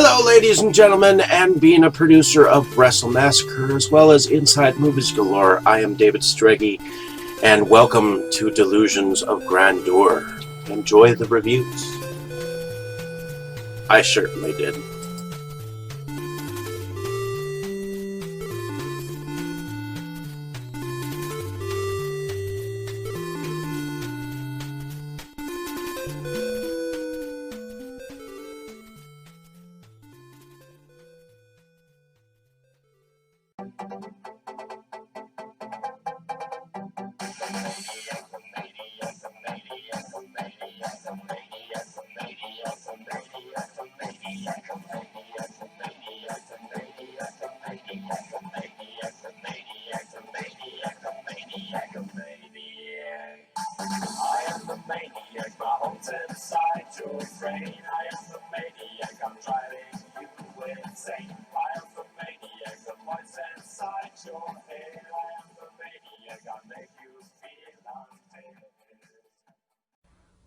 Hello, ladies and gentlemen, and being a producer of Wrestle Massacre as well as Inside Movies Galore, I am David Streggy, and welcome to Delusions of Grandeur. Enjoy the reviews. I certainly did.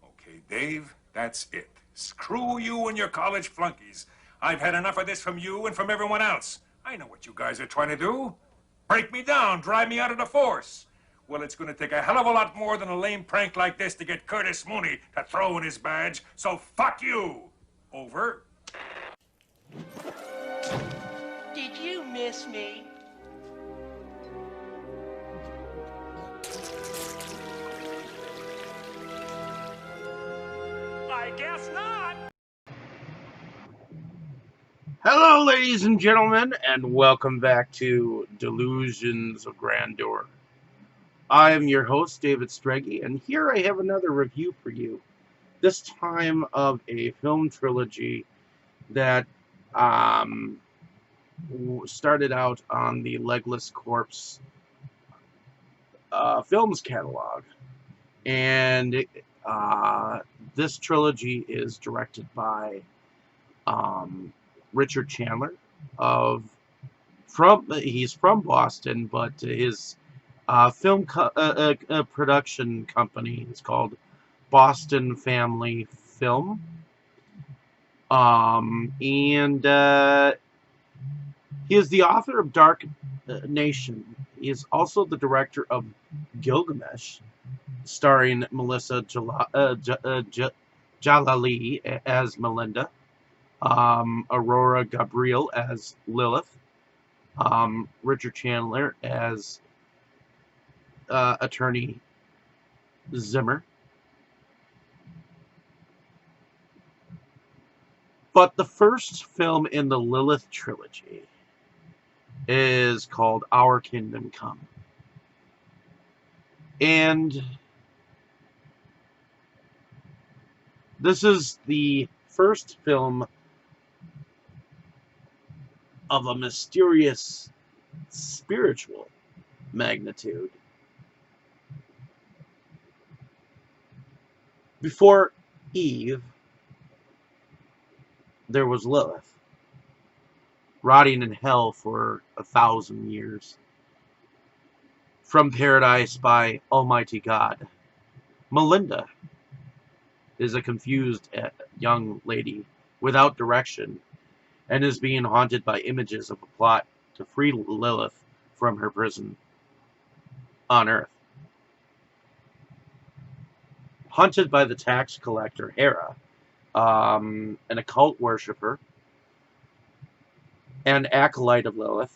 Okay, Dave, that's it. Screw you and your college flunkies. I've had enough of this from you and from everyone else. I know what you guys are trying to do. Break me down, drive me out of the force. Well, it's going to take a hell of a lot more than a lame prank like this to get Curtis Mooney to throw in his badge, so fuck you! Over. Did you miss me? I guess not. Hello, ladies and gentlemen, and welcome back to Delusions of Grandeur. I am your host, David Streggy, and here I have another review for you. This time of a film trilogy that started out on the Legless Corpse films catalog. And this trilogy is directed by Richard Chandler he's from Boston, but his film production company is called Boston Family Film. And he is the author of Dark Nation. He is also the director of Gilgamesh, starring Melissa Jalali as Melinda, Aurora Gabriel as Lilith, Richard Chandler as Attorney Zimmer. But the first film in the Lilith Trilogy is called Our Kingdom Come. And this is the first film of a mysterious spiritual magnitude. Before Eve, there was Lilith, rotting in hell for 1,000 years. From paradise by Almighty God. Melinda is a confused young lady without direction and is being haunted by images of a plot to free Lilith from her prison on Earth. Hunted by the tax collector Hera, an occult worshiper and acolyte of Lilith.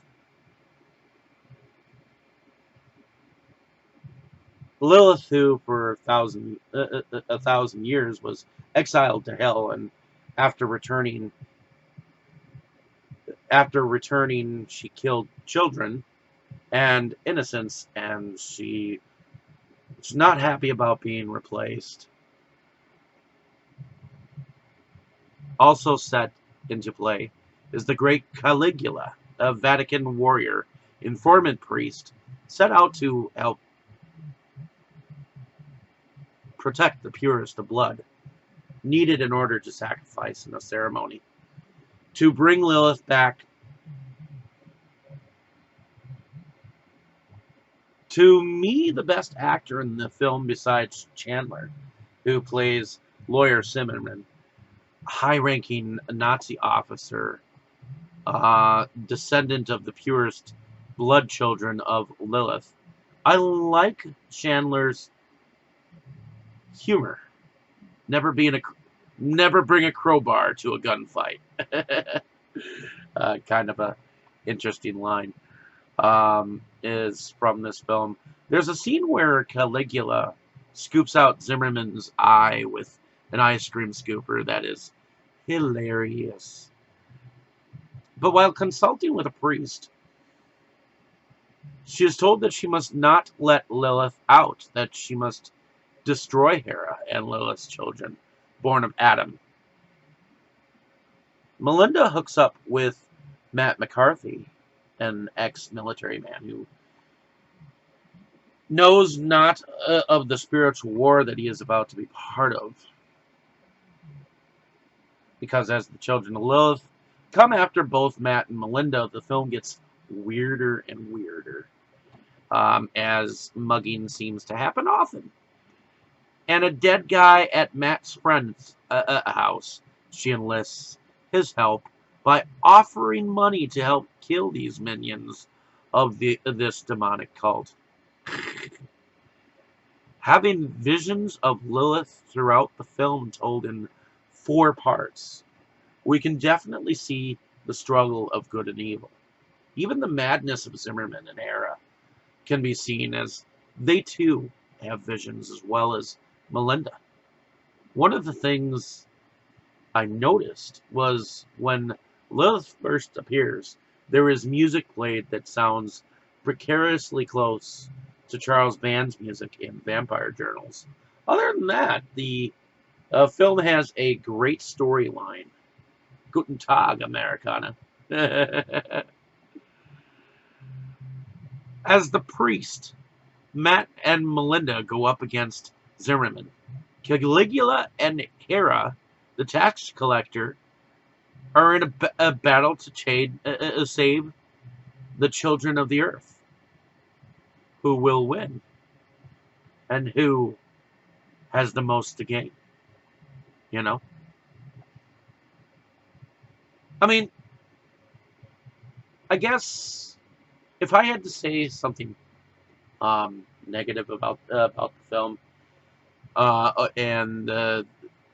Lilith, who for 1,000 years was exiled to hell, and after returning, she killed children and innocents, and she's not happy about being replaced. Also set into play is the great Caligula, a Vatican warrior, informant priest, set out to help protect the purest of blood, needed in order to sacrifice in a ceremony. To bring Lilith back To me, the best actor in the film besides Chandler, who plays Lawyer Zimmerman, high-ranking Nazi officer, descendant of the purest blood children of Lilith. I like Chandler's humor. Never bring a crowbar to a gunfight. Kind of a interesting line is from this film. There's a scene where Caligula scoops out Zimmerman's eye with an ice cream scooper that is hilarious. But while consulting with a priest, she is told that she must not let Lilith out, that she must destroy Hera and Lilith's children, born of Adam. Melinda hooks up with Matt McCarthy, an ex-military man who knows not of the spiritual war that he is about to be part of. Because as the children of Lilith come after both Matt and Melinda, the film gets weirder and weirder, as mugging seems to happen often. And a dead guy at Matt's friend's house, she enlists his help by offering money to help kill these minions of this demonic cult. Having visions of Lilith throughout the film told in 4 parts, we can definitely see the struggle of good and evil. Even the madness of Zimmerman and Hera can be seen, as they too have visions, as well as Melinda. One of the things I noticed was when Lilith first appears, there is music played that sounds precariously close to Charles Band's music in Vampire Journals. Other than that, the film has a great storyline. Guten Tag, Americana. As the priest, Matt and Melinda go up against Zimmerman. Caligula and Hera, the tax collector, are in a battle to save the children of the earth. Who will win? And who has the most to gain? You know? I mean, I guess if I had to say something negative about the film, and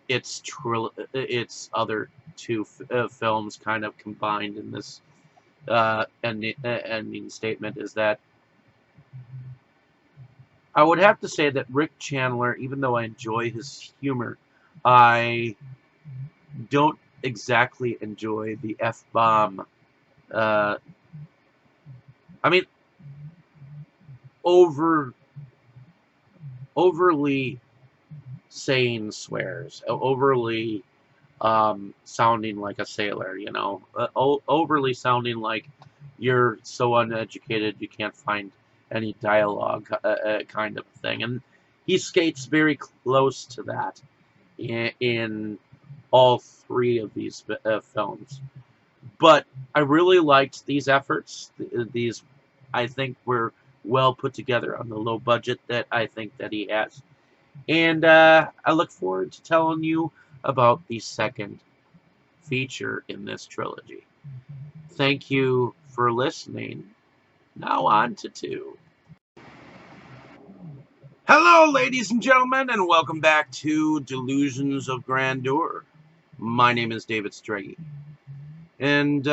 its other 2 films kind of combined in this ending statement, is that I would have to say that Rick Chandler, even though I enjoy his humor, I don't exactly enjoy the F-bomb. I mean, overly saying swears, overly sounding like a sailor, you know, overly sounding like you're so uneducated you can't find any dialogue, kind of thing. And he skates very close to that in all 3 of these films. But I really liked these efforts. These, I think, were well put together on the low budget that I think that he has. And I look forward to telling you about the second feature in this trilogy. Thank you for listening. Now on to 2. Hello, ladies and gentlemen, and welcome back to Delusions of Grandeur. My name is David Strege. And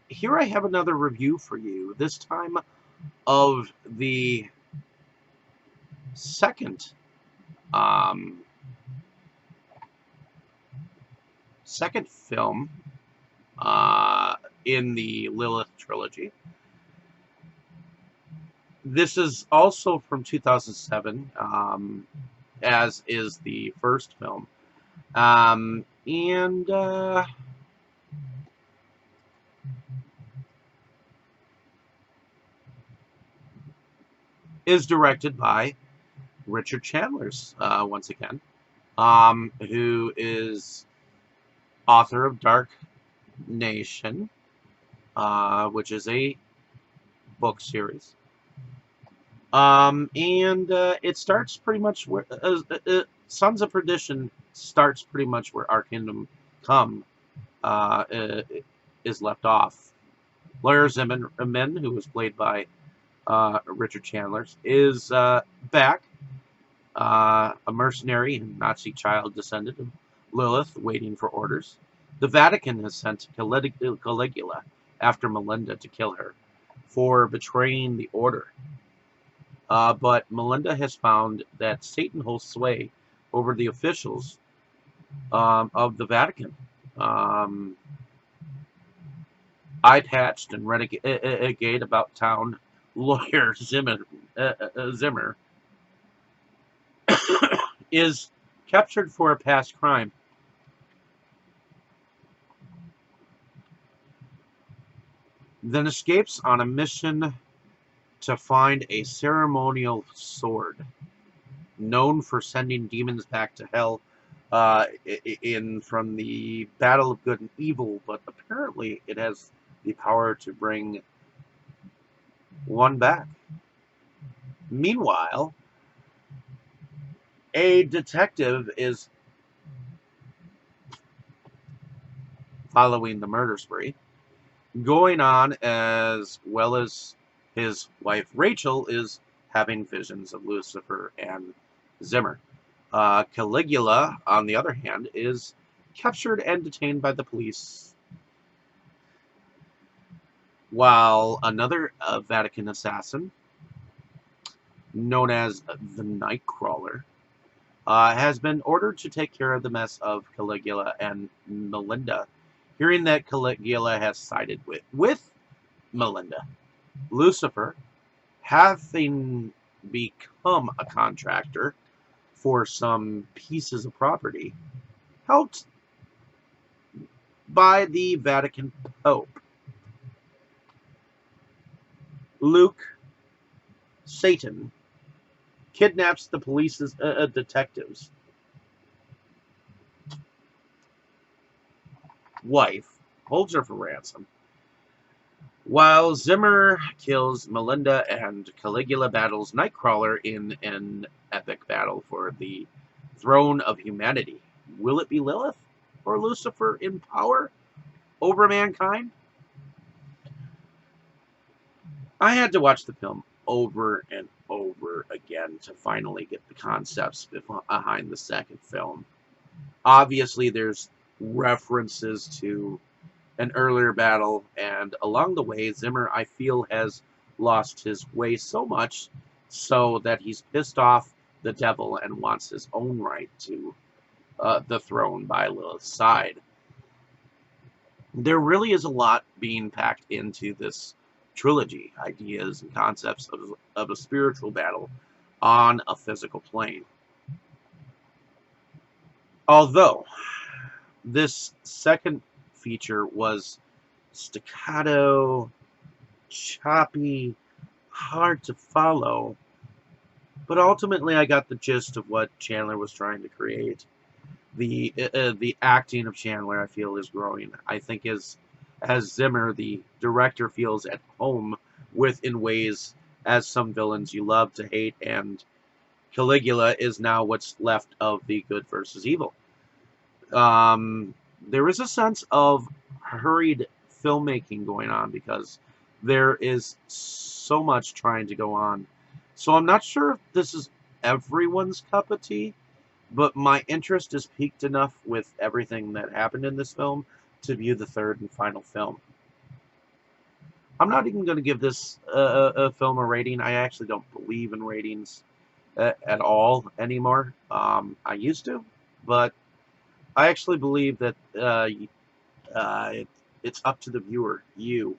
here I have another review for you, this time of the second film in the Lilith Trilogy. This is also from 2007, as is the first film. And is directed by Richard Chandler's, once again, who is author of Dark Nation, which is a book series. And it starts pretty much where Sons of Perdition starts pretty much where Our Kingdom Come is left off. Lawyer Zimmerman, who was played by Richard Chandler, is back, a mercenary and Nazi child descendant of Lilith, waiting for orders. The Vatican has sent Caligula after Melinda to kill her for betraying the order. But Melinda has found that Satan holds sway over the officials of the Vatican. Eye-patched and renegade about town lawyer Zimmer is captured for a past crime. Then escapes on a mission to find a ceremonial sword known for sending demons back to hell from the battle of good and evil, but apparently it has the power to bring one back. Meanwhile, a detective is following the murder spree going on, as well as his wife Rachel is having visions of Lucifer and Zimmer. Caligula, on the other hand, is captured and detained by the police, while another Vatican assassin, known as the Nightcrawler, has been ordered to take care of the mess of Caligula and Melinda. Hearing that Caligula has sided with Melinda, Lucifer, having become a contractor for some pieces of property, helped by the Vatican Pope, Satan, kidnaps the police's detective's wife, holds her for ransom, while Zimmer kills Melinda and Caligula battles Nightcrawler in an epic battle for the throne of humanity. Will it be Lilith or Lucifer in power over mankind? I had to watch the film over and over again to finally get the concepts behind the second film. Obviously, there's references to an earlier battle, and along the way, Zimmer, I feel, has lost his way so much so that he's pissed off the devil and wants his own right to the throne by Lilith's side. There really is a lot being packed into this trilogy, ideas and concepts of a spiritual battle on a physical plane. Although this second feature was staccato, choppy, hard to follow, but ultimately I got the gist of what Chandler was trying to create. The acting of Chandler, I feel, is growing. I think as Zimmer, the director, feels at home with in ways as some villains you love to hate, and Caligula is now what's left of the good versus evil. There is a sense of hurried filmmaking going on because there is so much trying to go on. So I'm not sure if this is everyone's cup of tea, but my interest is piqued enough with everything that happened in this film to view the third and final film. I'm not even going to give this a film a rating. I actually don't believe in ratings at all anymore. I used to, but I actually believe that it's up to the viewer, you,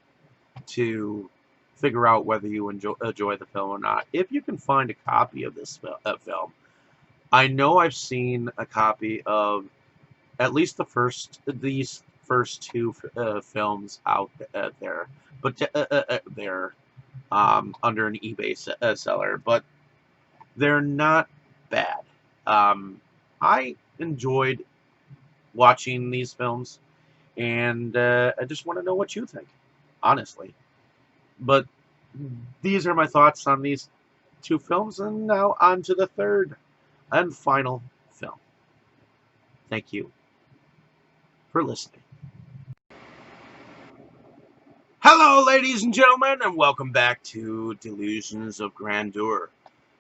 to figure out whether you enjoy the film or not. If you can find a copy of this film, I know I've seen a copy of at least these first two films out there, but they're under an eBay seller, but they're not bad. I enjoyed watching these films, and I just want to know what you think, honestly. But these are my thoughts on these two films, and now on to the third and final film. Thank you for listening. Hello, ladies and gentlemen, and welcome back to Delusions of Grandeur.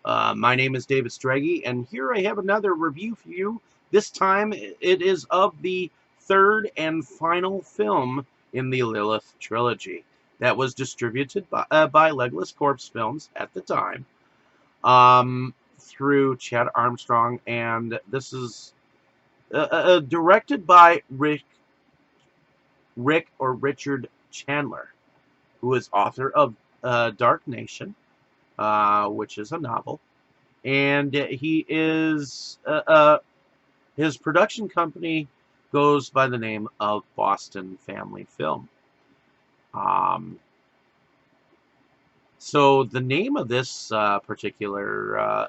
My name is David Strege, and here I have another review for you. This time, it is of the third and final film in the Lilith Trilogy that was distributed by Legless Corpse Films at the time, through Chad Armstrong, and this is directed by Richard Chandler, who is author of Dark Nation, which is a novel, and he is his production company goes by the name of Boston Family Film. So the name of this particular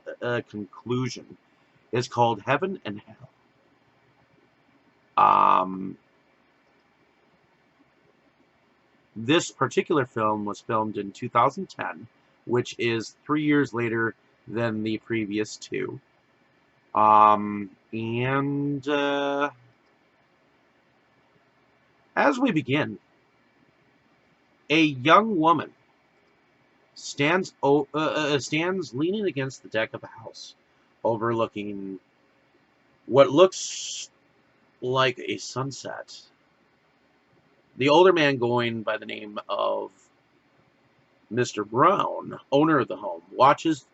conclusion is called Heaven and Hell. This particular film was filmed in 2010, which is 3 years later than the previous two. As we begin, a young woman stands leaning against the deck of a house, overlooking what looks like a sunset. The older man, going by the name of Mr. Brown, owner of the home, watches,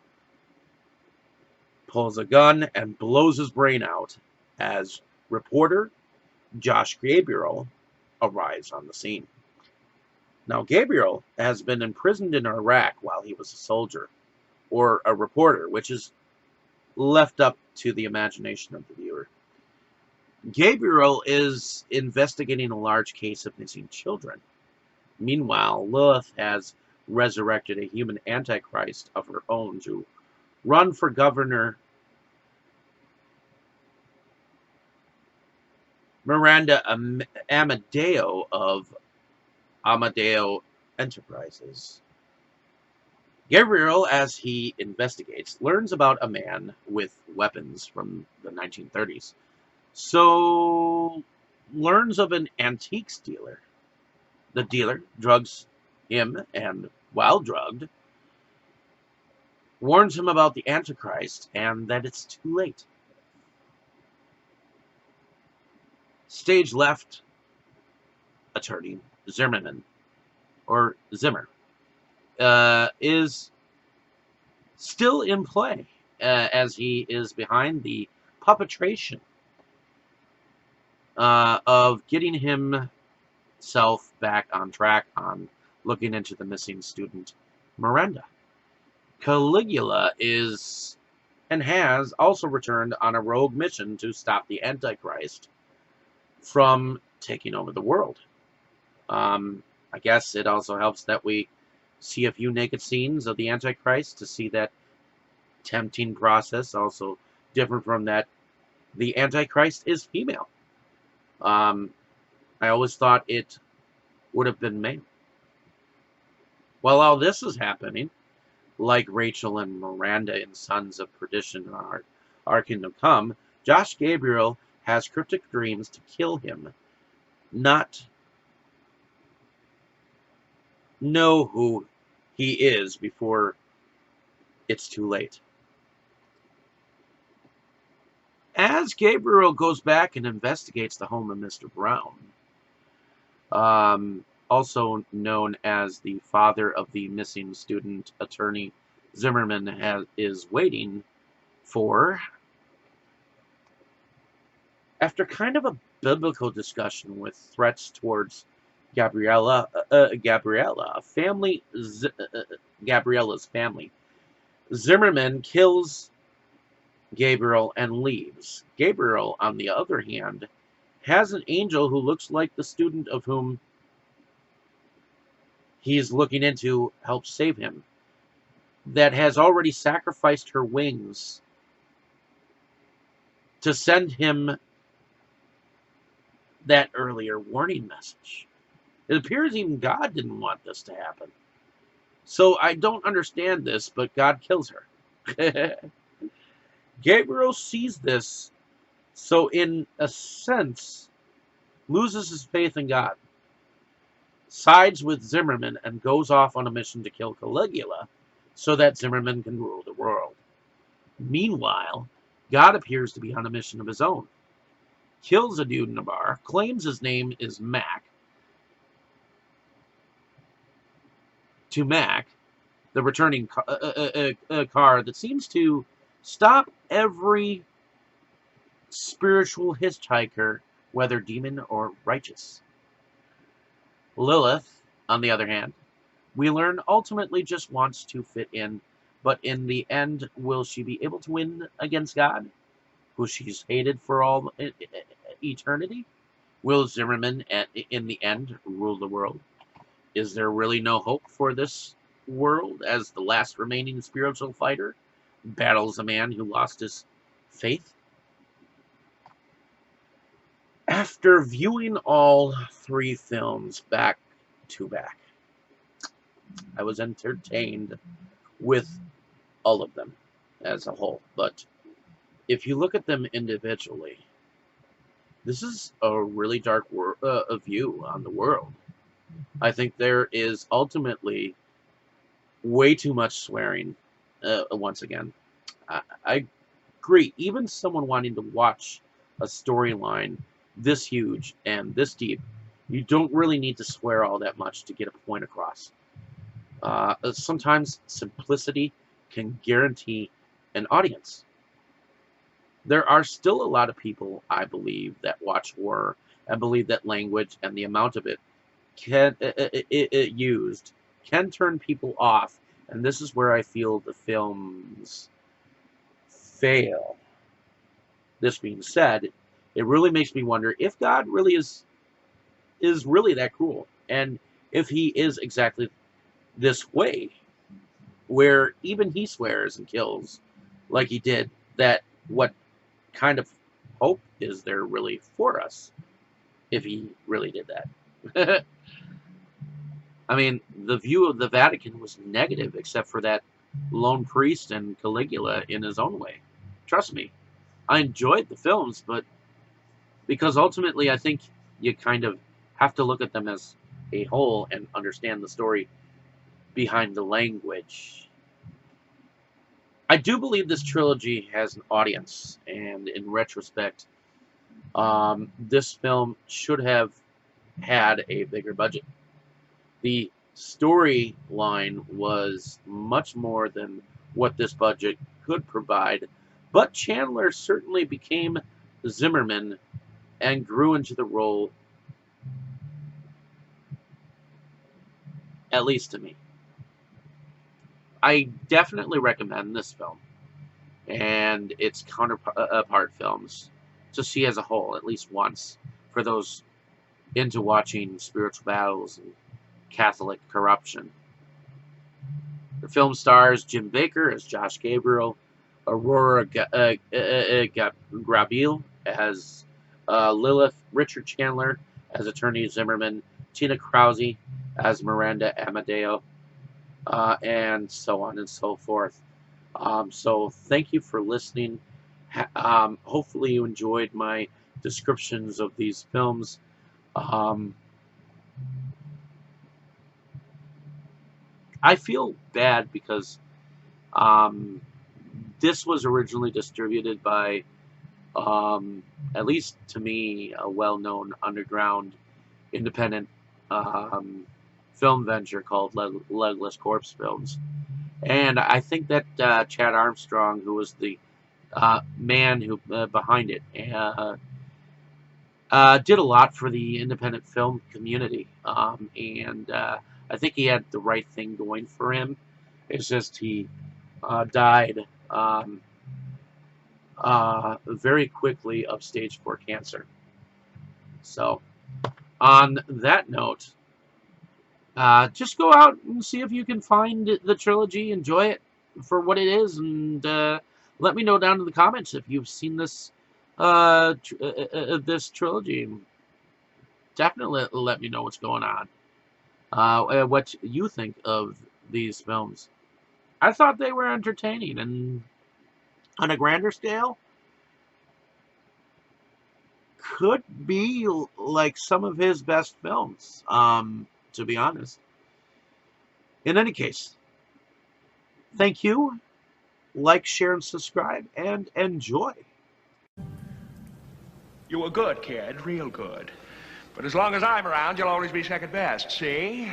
pulls a gun, and blows his brain out as reporter Josh Gabriel arrives on the scene. Now, Gabriel has been imprisoned in Iraq while he was a soldier, or a reporter, which is left up to the imagination of the viewer. Gabriel is investigating a large case of missing children. Meanwhile, Lilith has resurrected a human antichrist of her own to run for governor. Miranda Amadeo of Amadeo Enterprises. Gabriel, as he investigates, learns about a man with weapons from the 1930s. So, learns of an antiques dealer. The dealer drugs him, and while drugged, warns him about the Antichrist and that it's too late. Stage left, attorney Zimmerman, or Zimmer, is still in play, as he is behind the puppetration of getting himself back on track on looking into the missing student Miranda. Caligula is and has also returned on a rogue mission to stop the Antichrist from taking over the world. I guess it also helps that we see a few naked scenes of the Antichrist to see that tempting process, also different from that the Antichrist is female. I always thought it would have been male. While all this is happening, like Rachel and Miranda in Sons of Perdition and Our Kingdom Come, Josh Gabriel has cryptic dreams to kill him, not know who he is before it's too late. As Gabriel goes back and investigates the home of Mr. Brown, also known as the father of the missing student, attorney Zimmerman is waiting for, after kind of a biblical discussion with threats towards Gabriella's family, Zimmerman kills Gabriel and leaves. Gabriel, on the other hand, has an angel who looks like the student of whom he's looking into help save him, that has already sacrificed her wings to send him that earlier warning message. It appears even God didn't want this to happen. So I don't understand this, but God kills her. Gabriel sees this So in a sense, loses his faith in God, sides with Zimmerman, and goes off on a mission to kill Caligula so that Zimmerman can rule the world. Meanwhile, God appears to be on a mission of his own, kills a dude in a bar, claims his name is Mac, to Mac, the returning car that seems to stop every spiritual hitchhiker, whether demon or righteous. Lilith, on the other hand, we learn ultimately just wants to fit in, but in the end, will she be able to win against God, who she's hated for all eternity? Will Zimmerman, in the end, rule the world? Is there really no hope for this world as the last remaining spiritual fighter battles a man who lost his faith? After viewing all three films back to back, I was entertained with all of them as a whole. But if you look at them individually, this is a really dark view on the world. I think there is ultimately way too much swearing. Once again, I agree. Even someone wanting to watch a storyline this huge and this deep, you don't really need to swear all that much to get a point across. Sometimes simplicity can guarantee an audience. There are still a lot of people, I believe, that watch horror and believe that language and the amount of it used can turn people off, and this is where I feel the films fail. This being said, it really makes me wonder if God really is really that cruel, and if he is exactly this way, where even he swears and kills like he did, that what kind of hope is there really for us if he really did that? I mean, the view of the Vatican was negative, except for that lone priest and Caligula in his own way. Trust me, I enjoyed the films, but because ultimately I think you kind of have to look at them as a whole and understand the story behind the language. I do believe this trilogy has an audience, and in retrospect, this film should have had a bigger budget. The storyline was much more than what this budget could provide, but Chandler certainly became Zimmerman and grew into the role, at least to me. I definitely recommend this film and its counterpart films to see as a whole, at least once, for those into watching spiritual battles and Catholic corruption. The film stars Jim Baker as Josh Gabriel, Aurora Grabeel as Lilith, Richard Chandler as Attorney Zimmerman, Tina Krause as Miranda Amadeo, and so on and so forth. So thank you for listening. Hopefully you enjoyed my descriptions of these films. I feel bad because this was originally distributed by, at least to me, a well-known underground independent film venture called Legless Corpse Films. And I think that Chad Armstrong, who was the man who behind it, did a lot for the independent film community. And I think he had the right thing going for him. It's just he died very quickly of stage 4 cancer. So, on that note, just go out and see if you can find the trilogy, enjoy it for what it is, and let me know down in the comments if you've seen this this trilogy. Definitely let me know what's going on. What you think of these films. I thought they were entertaining, and on a grander scale, could be like some of his best films, to be honest. In any case, thank you. Like, share, and subscribe, and enjoy. You were good, kid, real good. But as long as I'm around, you'll always be second best, see?